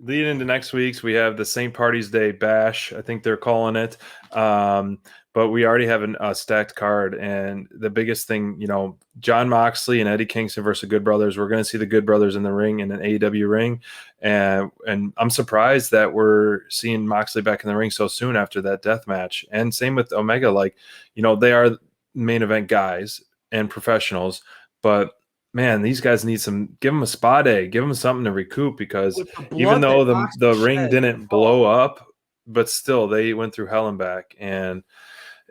leading into next week's, we have the St. Party's Day Bash. I think they're calling it. But we already have a stacked card. And the biggest thing, John Moxley and Eddie Kingston versus the Good Brothers. We're going to see the Good Brothers in the ring in an AEW ring. And I'm surprised that we're seeing Moxley back in the ring so soon after that death match. And same with Omega. They are main event guys and professionals. But man, these guys need give them a spa day, give them something to recoup, because even though the ring didn't blow up, but still they went through hell and back, and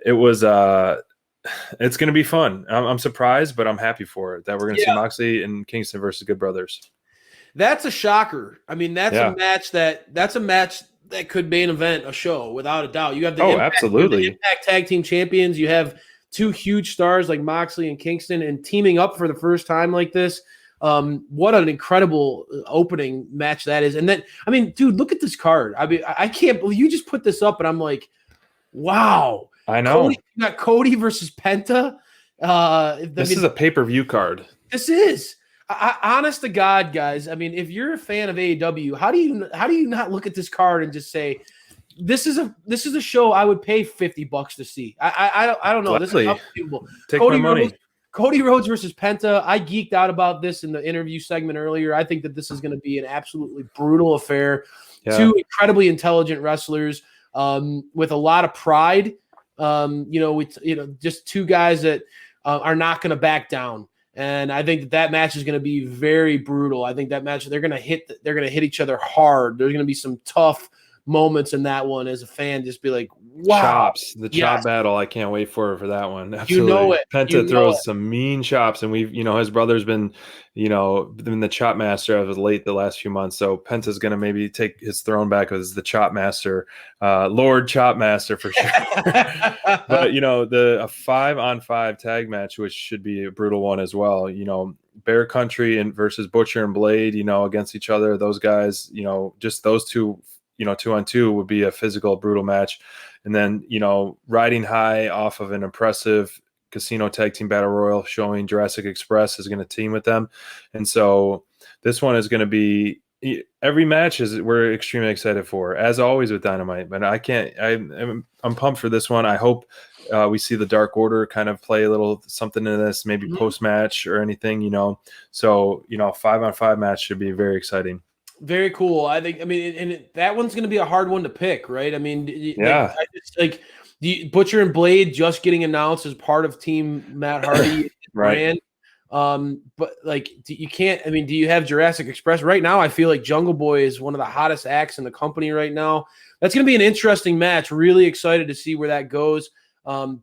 it was it's going to be fun. I'm surprised, but I'm happy for it that we're going to see Moxley and Kingston versus Good Brothers. That's a shocker. I mean, that's a match that could main event a show without a doubt. You have the Impact Tag Team Champions. You have two huge stars like Moxley and Kingston, and teaming up for the first time like this. What an incredible opening match that is. And then, I mean, dude, look at this card. I mean, I can't believe you just put this up, and I'm like, wow. I know. You got Cody versus Penta. This is a pay-per-view card. This is. Honest to God, guys. I mean, if you're a fan of AEW, how do you not look at this card and just say, this is a show I would pay $50 to see. I don't know. Gladly. This is unbelievable. Take my money. Cody Rhodes versus Penta. I geeked out about this in the interview segment earlier. I think that this is going to be an absolutely brutal affair. Yeah. Two incredibly intelligent wrestlers with a lot of pride. Just two guys that are not going to back down. And I think that match is going to be very brutal. I think that match they're going to hit each other hard. There's going to be some tough moments in that one as a fan. Just be like, wow. Chop battle. I can't wait for that one. Absolutely. You know it. Penta throws some mean chops, and we've, his brother's been the chop master of late the last few months. So Penta's going to maybe take his throne back as the chop master, Lord Chop Master for sure. But, a 5-on-5 tag match, which should be a brutal one as well. Bear Country versus Butcher and Blade, against each other. Those guys, just those two, 2-on-2 would be a physical, brutal match. And then, riding high off of an impressive Casino Tag Team Battle Royal showing Jurassic Express is going to team with them. And so this one is going to be every match we're extremely excited for, as always with Dynamite. But I'm pumped for this one. I hope we see the Dark Order kind of play a little something in this, maybe post-match or anything, So, 5-on-5 match should be very exciting. Very cool. I think. I mean, and that one's going to be a hard one to pick, right? I mean, Butcher and Blade just getting announced as part of Team Matt Hardy right? Brand. But you can't. I mean, do you have Jurassic Express right now? I feel like Jungle Boy is one of the hottest acts in the company right now. That's going to be an interesting match. Really excited to see where that goes.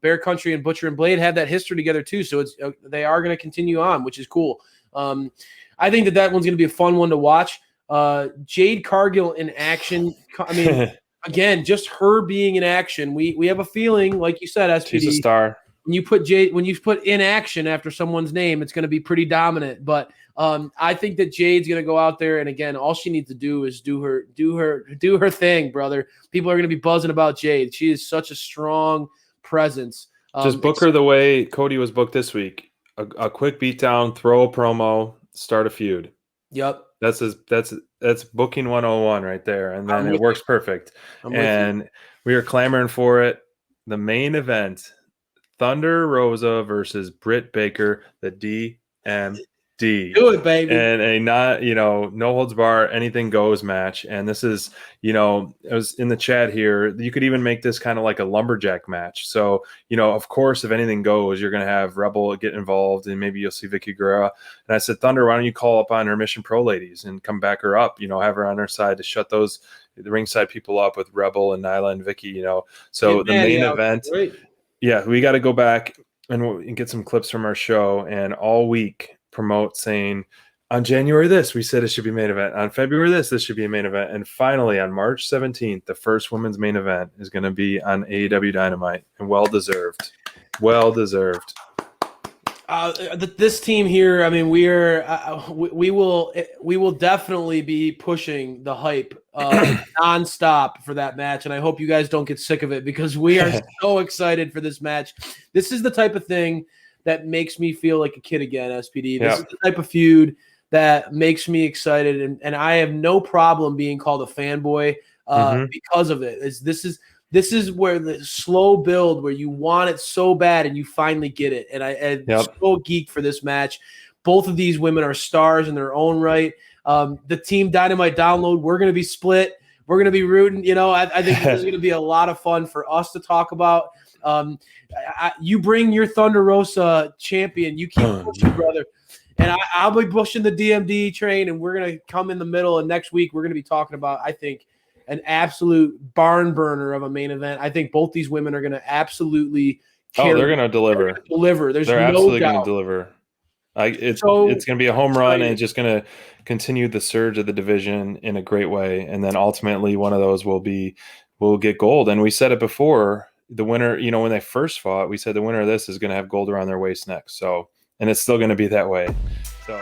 Bear Country and Butcher and Blade have that history together too, so they are going to continue on, which is cool. I think that one's going to be a fun one to watch. Jade Cargill in action. I mean, again, just her being in action. We have a feeling, like you said, SPD, she's a star. When you put in action after someone's name, it's going to be pretty dominant. But I think that Jade's going to go out there, and again, all she needs to do is do her thing, brother. People are going to be buzzing about Jade. She is such a strong presence. Just book her the way Cody was booked this week. A quick beatdown, throw a promo, start a feud. Yep. That's booking 101 right there, and then it works perfect. And we are clamoring for it. The main event: Thunder Rosa versus Britt Baker, the DMD. Do it, baby. And a no holds bar, anything goes match. And this is, it was in the chat here. You could even make this kind of like a lumberjack match. So, of course, if anything goes, you're going to have Rebel get involved, and maybe you'll see Vicky Guerrera. And I said, Thunder, why don't you call up on her Mission Pro ladies and come back her up? Have her on her side to shut the ringside people up with Rebel and Nyla and Vicky. So the main event. Great. Yeah, we got to go back and get some clips from our show, and all week promote saying on January this, we said it should be main event. On February this should be a main event. And finally, on March 17th, the first women's main event is going to be on AEW Dynamite, and well-deserved. Well-deserved. This team here, I mean, we will definitely be pushing the hype nonstop for that match, and I hope you guys don't get sick of it, because we are so excited for this match. This is the type of thing that makes me feel like a kid again, SPD. This is the type of feud that makes me excited, and I have no problem being called a fanboy because of it. This is where the slow build, where you want it so bad and you finally get it. And I'm so geeked for this match. Both of these women are stars in their own right. The Team Dynamite download, we're going to be split. We're going to be rooting. I think this is going to be a lot of fun for us to talk about. You bring your Thunder Rosa champion. You keep pushing, brother. And I'll be pushing the DMD train, and we're going to come in the middle. And next week, we're going to be talking about, I think, an absolute barn burner of a main event. I think both these women are going to absolutely they're going to deliver. There's they're no absolutely doubt. going to deliver. It's going to be a home run, and it's just going to continue the surge of the division in a great way. And then ultimately, one of those will get gold. And we said it before, the winner, when they first fought, we said the winner of this is going to have gold around their waist next. So, and it's still going to be that way. So.